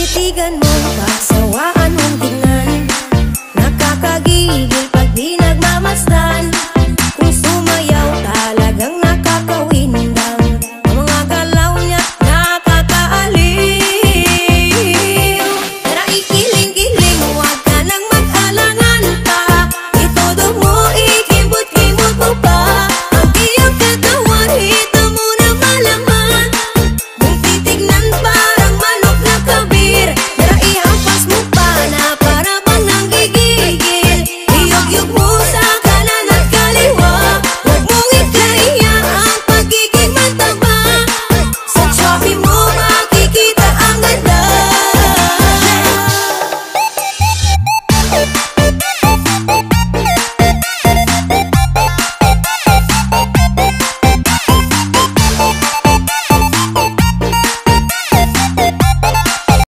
tititigan mo, pasawaan mong tingnan. Nakakagigil pag di nagmamasdan. Kung sumayaw